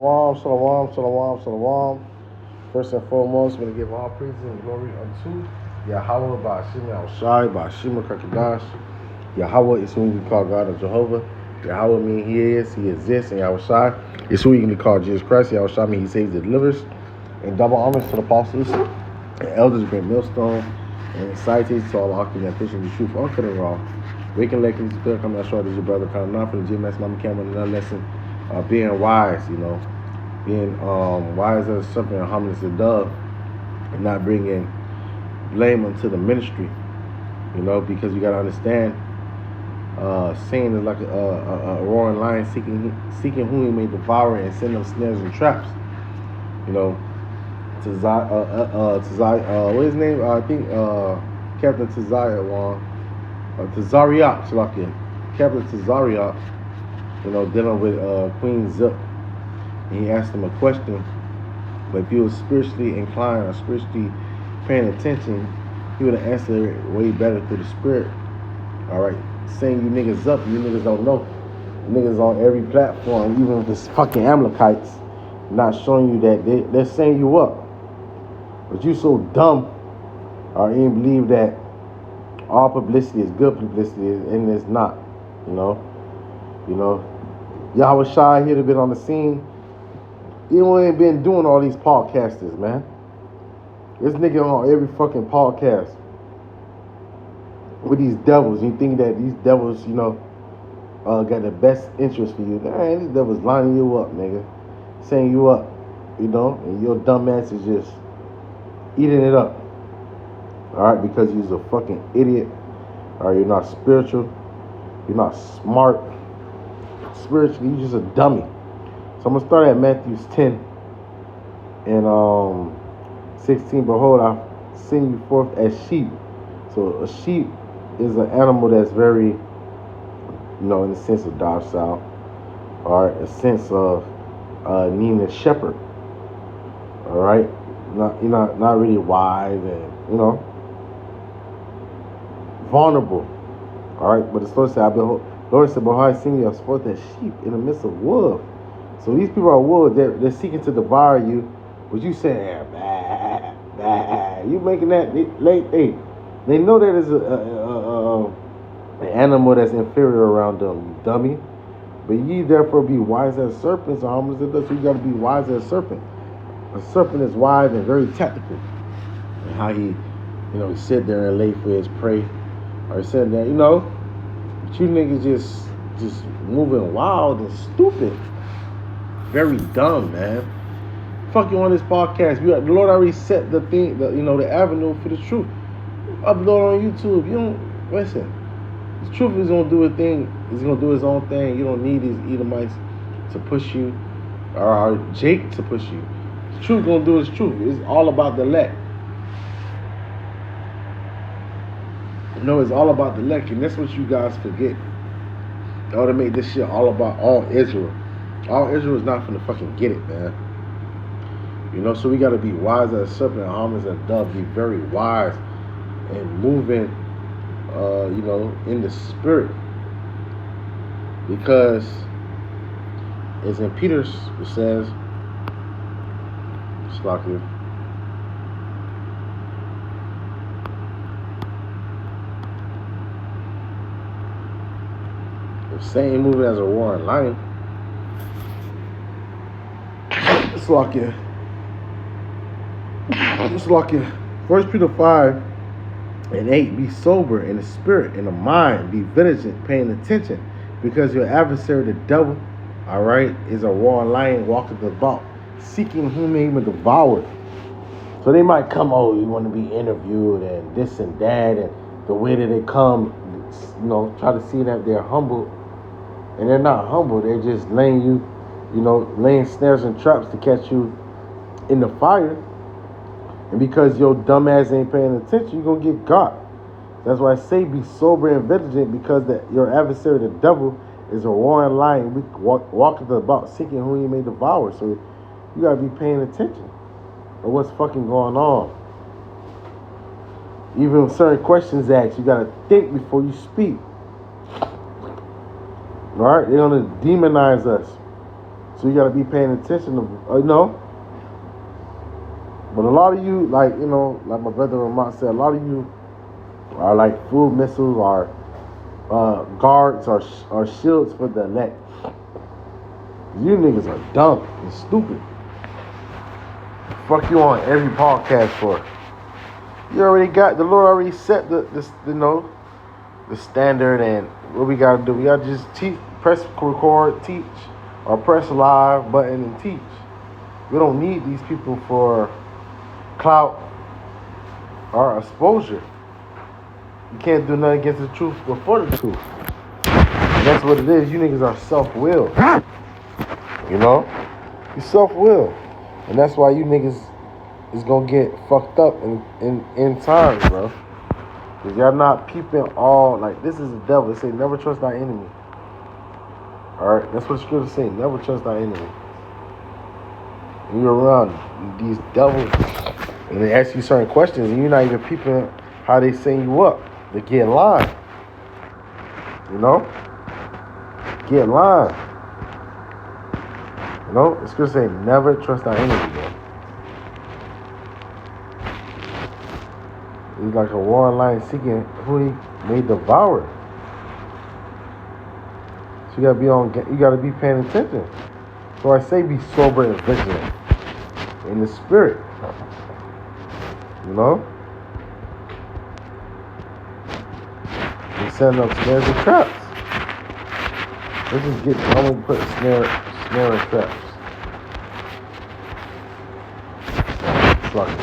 Shalom, shalom, shalom, shalom. First and foremost, we're going to give all praise and glory unto Yahweh Ba'ashim Yahushai, Ba'ashim Kakadash. Yahweh is who you can call God of Jehovah. Yahweh means He is, He exists, and Yahushai is who you can call Jesus Christ. Yahushai means He saves and delivers. And double honors to the apostles and elders, great millstone, and citations to all octave and fishing the truth, all cut and raw. Waking like it's clear, coming out short as your brother, coming out from the GMS Mama Cameron, another lesson. Being wise, being wise as a serpent and harmless as a dove, and not bringing blame unto the ministry, because you got to understand, Satan is like a roaring lion seeking whom he may devour and send them snares and traps. What his name? I think Captain Tazariak, Captain Tazariak, dealing with Queen Zip. And he asked him a question, but if he was spiritually inclined or spiritually paying attention, he would have answered it way better through the spirit. All right, saying you niggas up, you niggas don't know. Niggas on every platform, even if it's fucking Amalekites, not showing you that they're saying you up. But you so dumb, or you believe that all publicity is good publicity, and it's not. Yahweh Shai here to been on the scene. You ain't been doing all these podcasters, man. This nigga on every fucking podcast with these devils. You think that these devils, got the best interest for you. Man, these devils lining you up, nigga. Saying you up, and your dumb ass is just eating it up. Alright, because you're a fucking idiot. Alright, you're not spiritual. You're not smart. Spiritually, you're just a dummy. So I'm going to start at Matthew 10 and 16. Behold, I send you forth as sheep. So a sheep is an animal that's very, in the sense of docile, or a sense of needing a shepherd. All right, not really wise and vulnerable. All right, but the Lord said, behold, I send you forth as sheep in the midst of wolves. So these people are wolves. They're seeking to devour you. But you saying, bah, bah. You making that they know that is an animal that's inferior around them, you dummy. But ye therefore be wise as serpents, or harmless as does. So you got to be wise as a serpent. A serpent is wise and very tactical. And how he, he sit there and lay for his prey, or sitting there, But you niggas just moving wild and stupid. Very dumb, man. Fuck you on this podcast. The Lord already set the thing, the avenue for the truth. Upload on YouTube. You don't listen. The truth is gonna do a thing. He's gonna do his own thing. You don't need these Edomites to push you, or Jake to push you. The truth gonna do its truth. It's all about the elect. It's all about the elect, and that's what you guys forget. They ought to make this shit all about all Israel. All Israel is not finna fucking get it, man. So we gotta be wise as a serpent and harmless as a dove. Be very wise and moving, in the spirit. Because, as in Peter says, Slakia, if Satan moving as a roaring lion, Slakia. 1 Peter 5 and 8, be sober in the spirit, in the mind, be vigilant, paying attention, because your adversary, the devil, all right, is a roaring lion walking about, seeking whom he may devour. So they might come, you want to be interviewed and this and that, and the way that they come, try to see that they're humble, and they're not humble. They're just laying you, laying snares and traps to catch you in the fire. And because your dumb ass ain't paying attention, you're going to get got. That's why I say be sober and vigilant, because your adversary, the devil, is a roaring lion walking about, seeking whom he may devour. So you got to be paying attention to what's fucking going on. Even when certain questions asked, you got to think before you speak. All right? They're going to demonize us. So you gotta be paying attention to, But a lot of you, like, like my brother Ramon said, a lot of you are like food missiles, or guards, or shields for the elect. You niggas are dumb and stupid. Fuck you on every podcast for. You already got, the Lord already set the standard, and what we gotta do. We gotta just press record, teach, or press live button and teach. We don't need these people for clout or exposure. You can't do nothing against the truth before the truth. And that's what it is. You niggas are self-willed. You self-willed. And that's why you niggas is gonna get fucked up in time, bro. Because y'all not peeping all, like, this is the devil. They say never trust thy enemy. Alright? That's what the scripture say. Never trust thy enemy. And you're around these devils, and they ask you certain questions, and you're not even peeping how they setting you up. They get in line. Get in line. The scripture say never trust thy enemy, bro. He's like a roaring lion seeking who he may devour. So you gotta be paying attention. So I say be sober and vigilant in the spirit. And setting up snares and traps. Let's just I'm gonna put a snare and traps. Fuck it.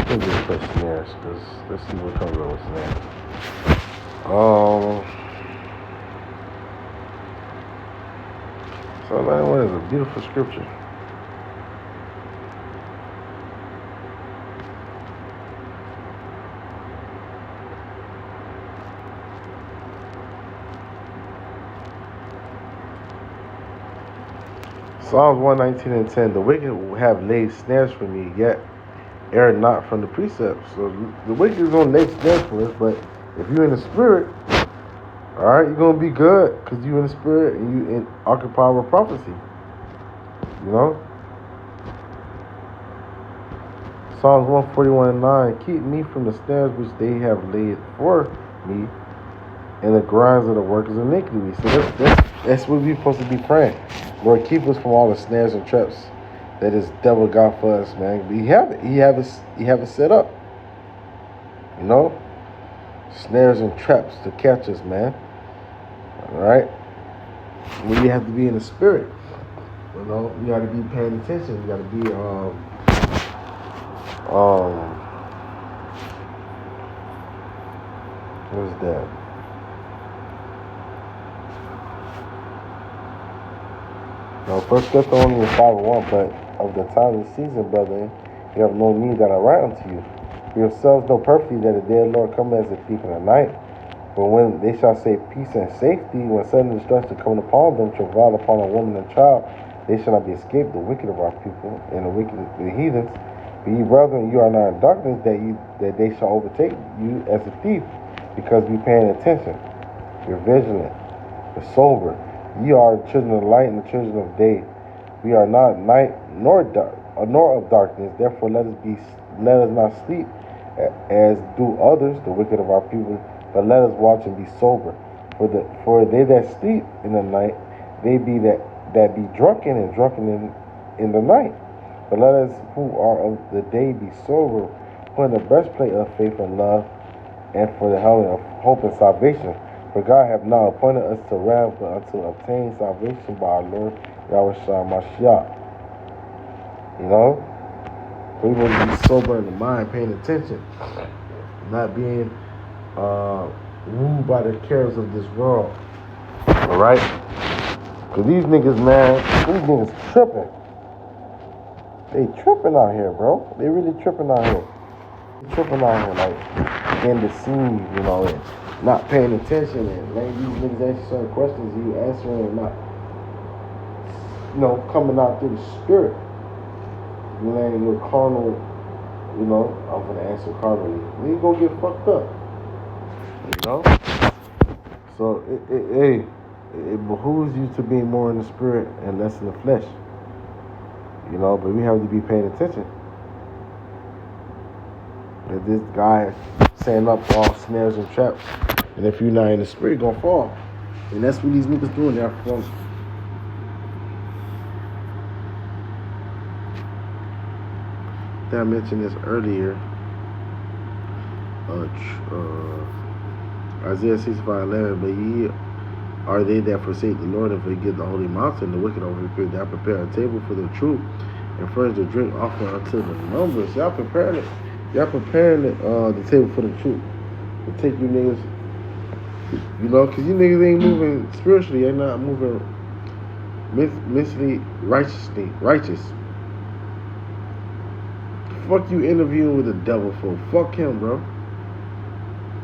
Let's just put snares, because let's see what comes up with snares. So that one is a beautiful scripture. Psalms 119:10. The wicked have laid snares for me, yet err not from the precepts. So the wicked is gonna lay snares for us, but if you're in the spirit, all right, you're gonna be good, because you're in the spirit and you occupy with prophecy. Psalms 141:9. Keep me from the snares which they have laid for me, and the grinds of the workers of iniquity. So that's what we're supposed to be praying. Lord, keep us from all the snares and traps that this devil got for us, man. He have it. He have it set up. Snares and traps to catch us, man. All right. We have to be in the spirit. You got to be paying attention. You got to be what's that? Now, 1 Thessalonians 5:1, but of the time and season, brethren, you have no need that I write unto you. For yourselves know perfectly that the day of the Lord cometh as a thief in the night. But when they shall say peace and safety, when sudden destruction cometh upon them, travail upon a woman and child, they shall not be escaped, the wicked of our people, and the heathens. But ye, brethren, you are not in darkness, that they shall overtake you as a thief, because we paying attention. You're vigilant, you're sober. Ye are children of light and the children of day. We are not night nor of darkness. Therefore, let us not sleep as do others, the wicked of our people, but let us watch and be sober. For they that sleep in the night, they be that be drunken in the night. But let us who are of the day be sober, putting the breastplate of faith and love, and for the helmet of hope and salvation. For God hath not appointed us to wrath, but unto obtain salvation by our Lord Yahweh Mashiach. We want to be sober in the mind, paying attention, not being ruled by the cares of this world. Alright? Because these niggas, man, tripping. They tripping out here, bro. They really tripping out here. Like, getting deceived, and not paying attention, and letting these niggas ask you certain questions, and you answering and not, coming out through the spirit. You letting your carnal, I'm gonna answer carnally. Then you gonna get fucked up. You know? So it behooves you to be more in the spirit and less in the flesh. But we have to be paying attention. That this guy setting up all snares and traps, and if you're not in the spirit, you're gonna fall. And that's what these niggas doing. They're from. I mentioned this earlier. Isaiah 65:11. But ye are they that forsake the Lord and forget the holy mountain. The wicked over here that prepare a table for the truth and furnish the drink offering unto the numbers. Y'all preparing it. Y'all preparing the table for the truth. To take you niggas, because you niggas ain't moving spiritually. You're not moving mentally righteous. Fuck you interviewing with the devil for. Fuck him, bro.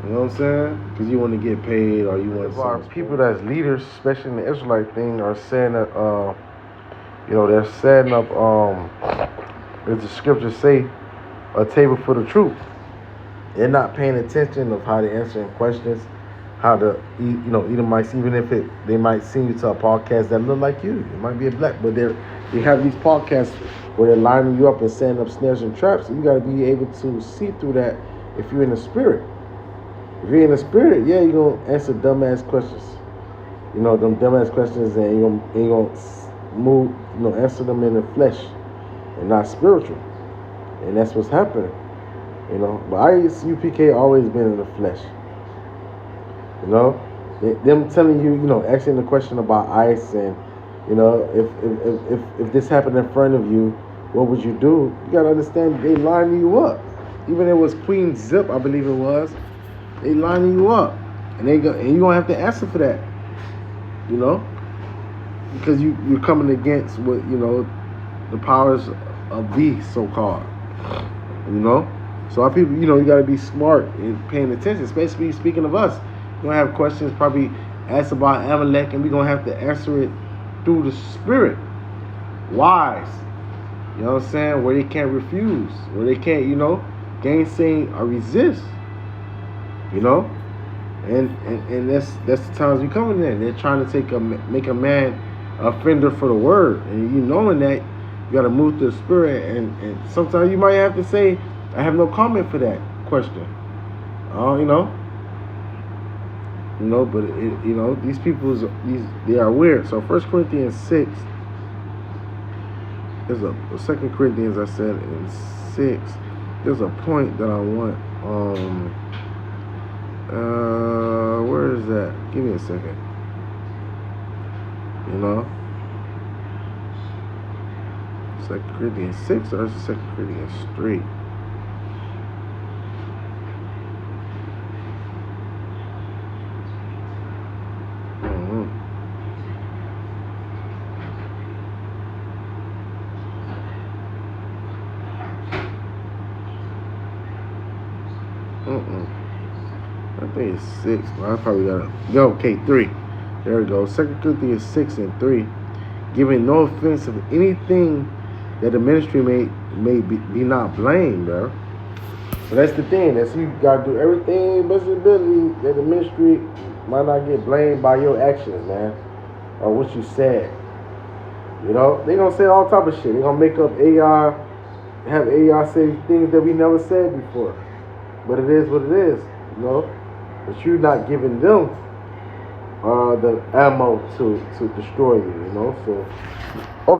You know what I'm saying? Because you want to get paid or you want to. Our people that's leaders, especially in the Israelite thing, are saying that, they're setting up, as the scriptures say, a table for the truth. They're not paying attention of how they're answering questions, how to, Edomites, even if they might send you to a podcast that look like you. It might be a black, but they have these podcasts where they're lining you up and setting up snares and traps. And you got to be able to see through that if you're in the spirit. If you're in the spirit, yeah, you're going to answer dumbass questions. Them dumbass questions, and you're going to move, answer them in the flesh and not spiritual. And that's what's happening. But UPK always been in the flesh. Them telling you, asking the question about ice and, if this happened in front of you, what would you do? You got to understand they lining you up. Even if it was Queen Zip, I believe it was. They lining you up, and you're gonna have to answer for that, because you're coming against what the powers of beast, so called, So our people, you gotta be smart and paying attention, especially speaking of us. You're gonna have questions, probably ask about Amalek, and we're gonna have to answer it through the spirit, wise. You know what I'm saying? Where they can't refuse, where they can't, gainsay or resist. And that's the times we coming in. They're trying to make a man a offender for the word, and knowing that you got to move to the spirit. And sometimes you might have to say, I have no comment for that question. But these people, they are weird. So 1 Corinthians 6. There's a 2 Corinthians, I said in 6. There's a point that I want. Where is that? Give me a second. 2 Corinthians 6 or is it 2 Corinthians 3? I think it's 6. Well, I probably got to go. Okay, 3. There we go. 2 Corinthians 6 and 3. Giving no offense of anything that the ministry may be not blamed, bro. So that's the thing. That's you got to do everything best ability that the ministry might not get blamed by your actions, man, or what you said. They gonna say all type of shit. They gonna make up AI, have AI say things that we never said before. But it is what it is, But you're not giving them the ammo to destroy you, So.